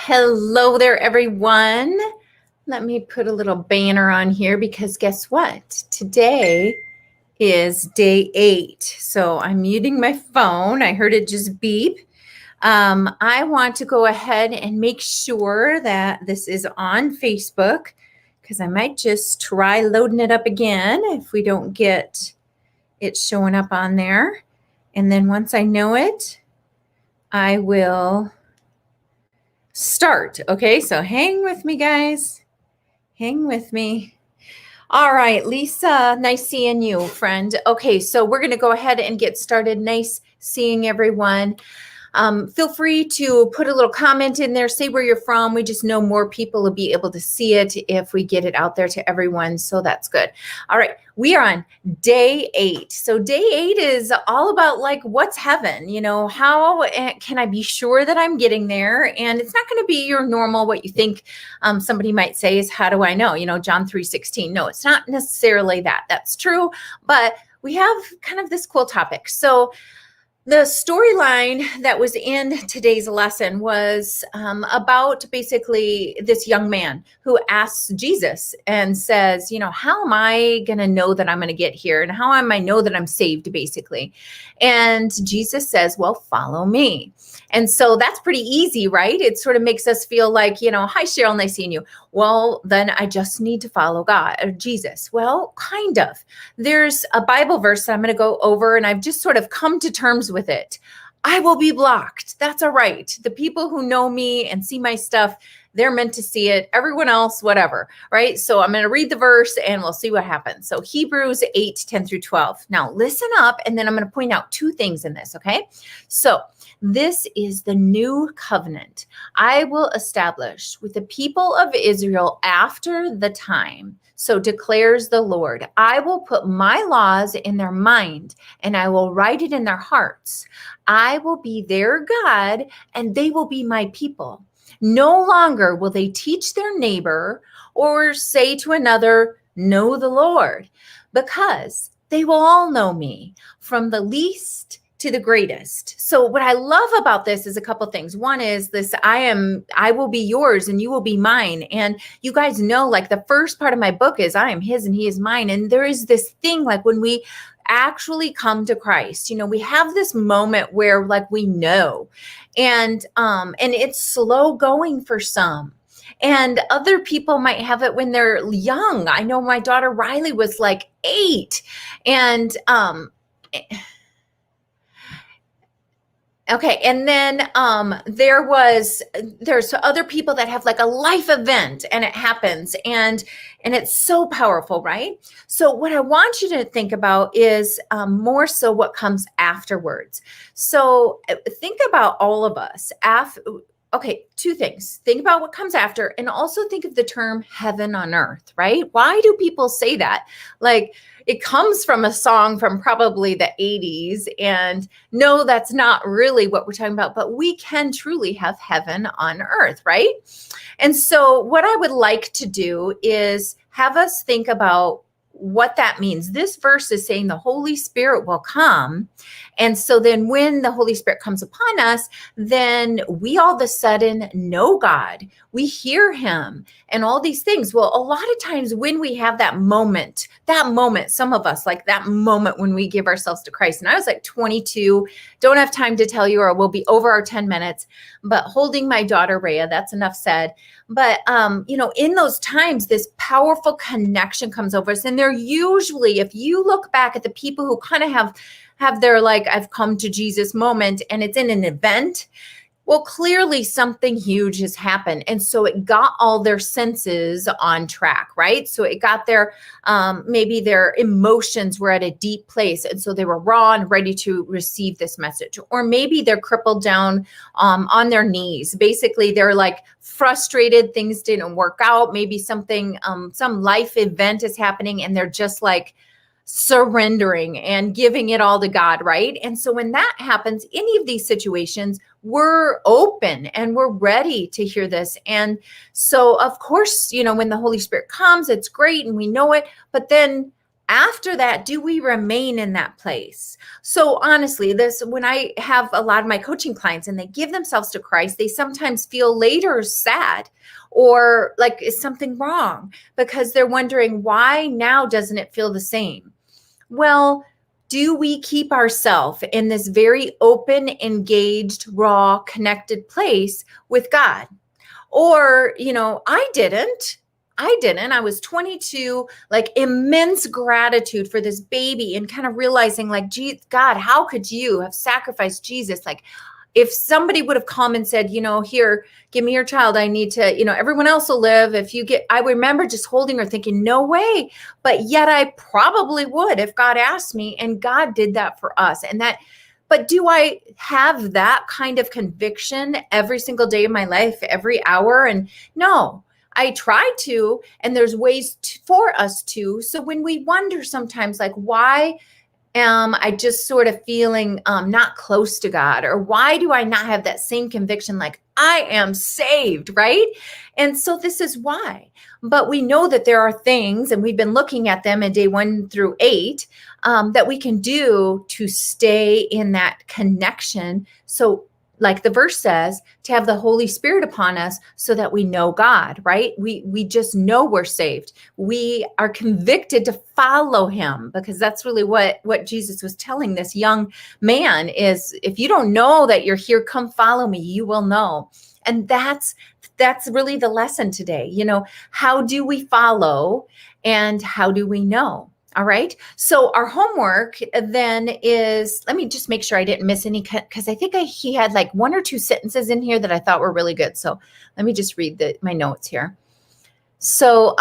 Hello there, everyone. Let me put a little banner on here because guess what? Today is day 8. So I'm muting my phone. I heard it just beep. I want to go ahead and make sure that this is on Facebook because I might just try loading it up again if we don't get it showing up on there. And then once I know it, I will start. Okay, so hang with me, guys. Hang with me. All right, Lisa, nice seeing you, friend. Okay, so we're going to go ahead and get started. Nice seeing everyone. Feel free to put a little comment in there, say where you're from. We just know more people will be able to see it if we get it out there to everyone, so that's good. All right, we are on day 8. So day 8 is all about like, what's heaven? You know, how can I be sure that I'm getting there? And it's not going to be your normal, what you think somebody might say is, how do I know? You know, John 3:16. No, it's not necessarily that. That's true, but we have kind of this cool topic. So the storyline that was in today's lesson was about basically this young man who asks Jesus and says, you know, how am I going to know that I'm going to get here? And how am I know that I'm saved, basically? And Jesus says, well, follow me. And so that's pretty easy, right? It sort of makes us feel like, you know, hi, Cheryl, nice seeing you. Well, then I just need to follow God or Jesus. Well, kind of. There's a Bible verse that I'm going to go over, and I've just sort of come to terms with it. I will be blocked. That's all right. The people who know me and see my stuff, they're meant to see it. Everyone else, whatever, right? So I'm going to read the verse and we'll see what happens. So Hebrews 8:10-12. Now listen up, and then I'm going to point out 2 things in this, okay? So this is the new covenant I will establish with the people of Israel after the time. So declares the Lord, I will put my laws in their mind and I will write it in their hearts. I will be their God and they will be my people. No longer will they teach their neighbor or say to another, know the Lord, because they will all know me, from the least to the greatest. So what I love about this is a couple things. One is this, I will be yours and you will be mine. And you guys know, like the first part of my book is I am his and he is mine. And there is this thing, like when we actually come to Christ, you know, we have this moment where like we know, and it's slow going for some. And other people might have it when they're young. I know my daughter Riley was like 8, and okay. And then there's other people that have like a life event and it happens and it's so powerful, right? So what I want you to think about is more so what comes afterwards. So think about all of us. Okay, 2 things. Think about what comes after, and also think of the term heaven on earth, right? Why do people say that? Like, it comes from a song from probably the 80s, and no, that's not really what we're talking about, but we can truly have heaven on earth, right? And so what I would like to do is have us think about what that means. This verse is saying the Holy Spirit will come. And so then when the Holy Spirit comes upon us, then we all of a sudden know God. We hear him and all these things. Well, a lot of times when we have that moment, some of us like that moment when we give ourselves to Christ. And I was like 22, don't have time to tell you, or we'll be over our 10 minutes, but holding my daughter, Rhea, that's enough said. But, you know, in those times, this powerful connection comes over us. And they're usually, if you look back at the people who kind of have their, like, I've come to Jesus moment, and it's in an event, well, clearly something huge has happened. And so it got all their senses on track, right? So it got their, maybe their emotions were at a deep place. And so they were raw and ready to receive this message. Or maybe they're crippled down on their knees. Basically, they're like frustrated. Things didn't work out. Maybe something, some life event is happening, and they're just like surrendering and giving it all to God, right? And so when that happens, any of these situations, we're open and we're ready to hear this. And so, of course, you know, when the Holy Spirit comes, it's great and we know it. But then After that, do we remain in that place? So honestly, when I have a lot of my coaching clients and they give themselves to Christ, they sometimes feel later sad or like, is something wrong? Because they're wondering, why now doesn't it feel the same? Well, do we keep ourselves in this very open, engaged, raw, connected place with God? Or, I didn't. I was 22, like immense gratitude for this baby and kind of realizing like, gee, God, how could you have sacrificed Jesus? Like if somebody would have come and said, here, give me your child. I need to, everyone else will live. I remember just holding her thinking, no way. But yet I probably would if God asked me, and God did that for us. But do I have that kind of conviction every single day of my life, every hour? And no, I try to, and there's ways for us to. So when we wonder sometimes, like, why am I just sort of feeling not close to God? Or why do I not have that same conviction, like I am saved, right? And so this is why. But we know that there are things, and we've been looking at them in day 1 through 8, that we can do to stay in that connection. So like the verse says, to have the Holy Spirit upon us so that we know God, right? We just know we're saved. We are convicted to follow him, because that's really what Jesus was telling this young man is, if you don't know that you're here, come follow me, you will know. And that's really the lesson today. How do we follow and how do we know? All right. So our homework then is, let me just make sure I didn't miss any, because I think he had like 1 or 2 sentences in here that I thought were really good. So let me just read my notes here. So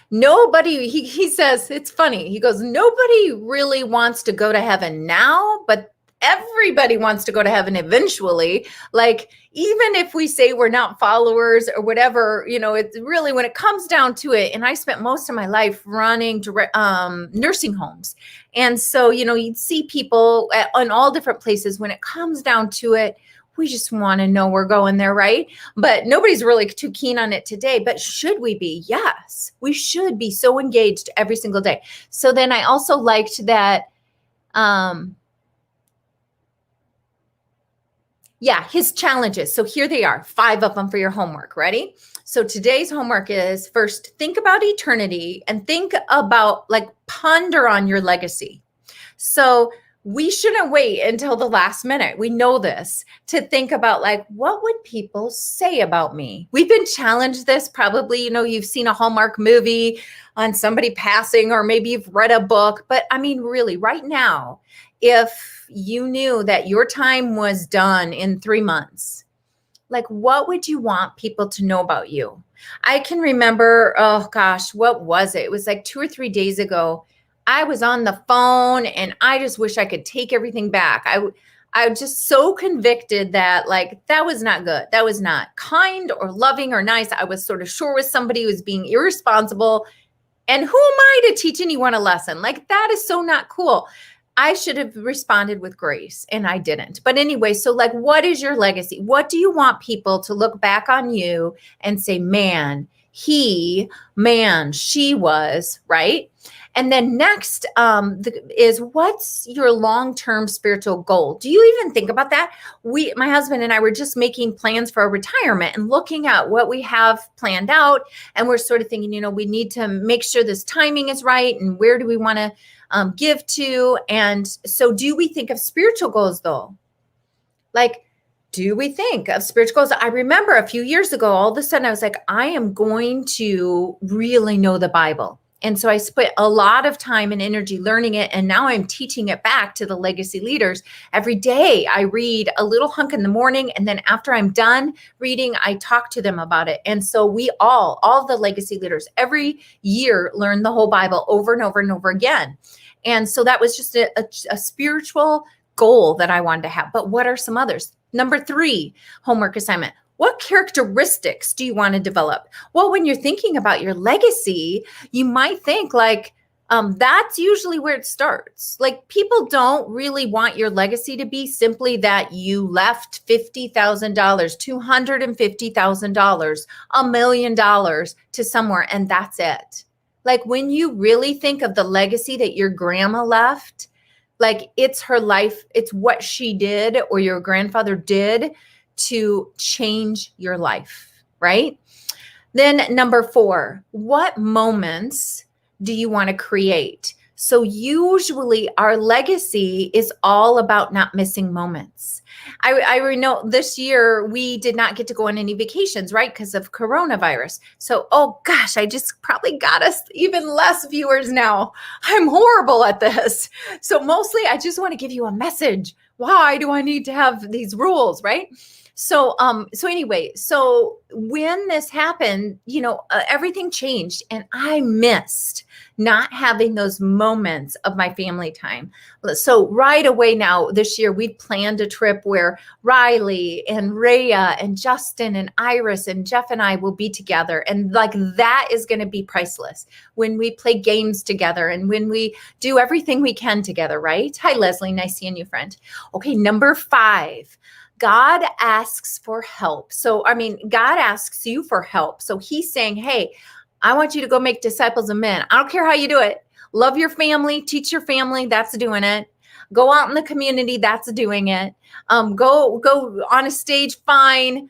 nobody, he says, it's funny. He goes, nobody really wants to go to heaven now, but everybody wants to go to heaven eventually. Like, even if we say we're not followers or whatever, it's really, when it comes down to it, and I spent most of my life running nursing homes. And so, you'd see people in all different places. When it comes down to it, we just want to know we're going there, right? But nobody's really too keen on it today. But should we be? Yes, we should be so engaged every single day. So then I also liked that, his challenges. So here they are, 5 of them for your homework. Ready? So today's homework is, first, think about eternity and think about, like, ponder on your legacy. So we shouldn't wait until the last minute. We know this, to think about, like, what would people say about me? We've been challenged this probably, you've seen a Hallmark movie on somebody passing, or maybe you've read a book. But I mean, really, right now, if you knew that your time was done in 3 months, like, what would you want people to know about you? I can remember, oh gosh, what was it? It was like 2 or 3 days ago. I was on the phone and I just wish I could take everything back. I was just so convicted that, like, that was not good. That was not kind or loving or nice. I was sort of sure with somebody who was being irresponsible. And who am I to teach anyone a lesson? Like, that is so not cool. I should have responded with grace, and I didn't. But anyway, so, like, what is your legacy? What do you want people to look back on you and say, man, she was, right? And then next is, what's your long-term spiritual goal? Do you even think about that? My husband and I were just making plans for a retirement and looking at what we have planned out. And we're sort of thinking, we need to make sure this timing is right. And where do we want to give to? And so do we think of spiritual goals though? Like, do we think of spiritual goals? I remember a few years ago, all of a sudden I was like, I am going to really know the Bible. And so I spent a lot of time and energy learning it. And now I'm teaching it back to the legacy leaders. Every day I read a little hunk in the morning. And then after I'm done reading, I talk to them about it. And so we all the legacy leaders every year learn the whole Bible over and over and over again. And so that was just a spiritual goal that I wanted to have. But what are some others? Number 3, homework assignment. What characteristics do you want to develop? Well, when you're thinking about your legacy, you might think like, that's usually where it starts. Like, people don't really want your legacy to be simply that you left $50,000, $250,000, $1 million to somewhere, and that's it. Like when you really think of the legacy that your grandma left, like it's her life, it's what she did or your grandfather did to change your life, right? Then number 4, what moments do you want to create? So usually our legacy is all about not missing moments. I know this year we did not get to go on any vacations, right? Because of coronavirus. So, oh gosh, I just probably got us even less viewers now. I'm horrible at this. So mostly I just want to give you a message. Why do I need to have these rules, right? So anyway, so when this happened, everything changed and I missed not having those moments of my family time. So right away now this year, we planned a trip where Riley and Rhea and Justin and Iris and Jeff and I will be together. And like, that is going to be priceless when we play games together and when we do everything we can together, right? Hi, Leslie. Nice seeing you, friend. Okay. Number 5. God asks for help. So, God asks you for help. So he's saying, hey, I want you to go make disciples of men. I don't care how you do it. Love your family, teach your family. That's doing it. Go out in the community. That's doing it. Go on a stage. Fine.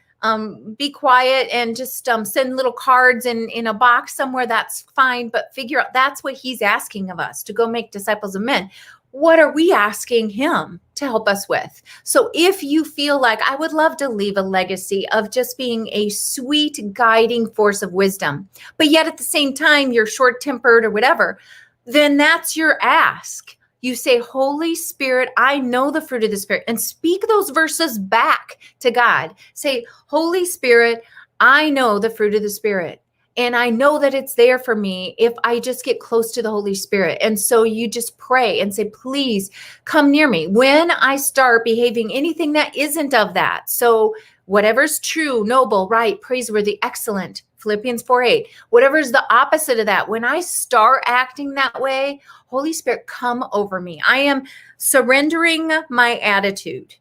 Be quiet and just send little cards in a box somewhere. That's fine. But figure out that's what he's asking of us, to go make disciples of men. What are we asking him to help us with? So if you feel like I would love to leave a legacy of just being a sweet guiding force of wisdom, but yet at the same time, you're short-tempered or whatever, then that's your ask. You say, Holy Spirit, I know the fruit of the Spirit, and speak those verses back to God. Say, Holy Spirit, I know the fruit of the Spirit. And I know that it's there for me if I just get close to the Holy Spirit. And so you just pray and say, please come near me when I start behaving anything that isn't of that. So whatever's true, noble, right, praiseworthy, excellent, Philippians 4:8, whatever's the opposite of that, when I start acting that way, Holy Spirit, come over me. I am surrendering my attitude.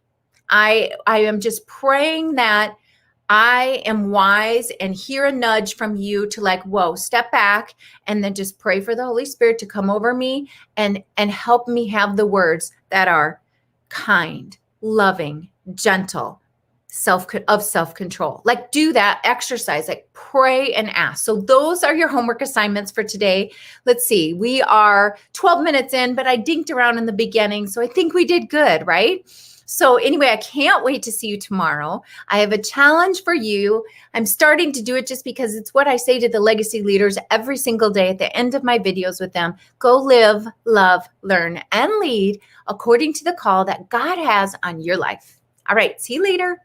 I am just praying that I am wise and hear a nudge from you to like, whoa, step back and then just pray for the Holy Spirit to come over me and help me have the words that are kind, loving, gentle, self-control. Like do that exercise, like pray and ask. So those are your homework assignments for today. Let's see, we are 12 minutes in, but I dinked around in the beginning. So I think we did good, right? So anyway, I can't wait to see you tomorrow. I have a challenge for you. I'm starting to do it just because it's what I say to the legacy leaders every single day at the end of my videos with them. Go live, love, learn, and lead according to the call that God has on your life. All right, see you later.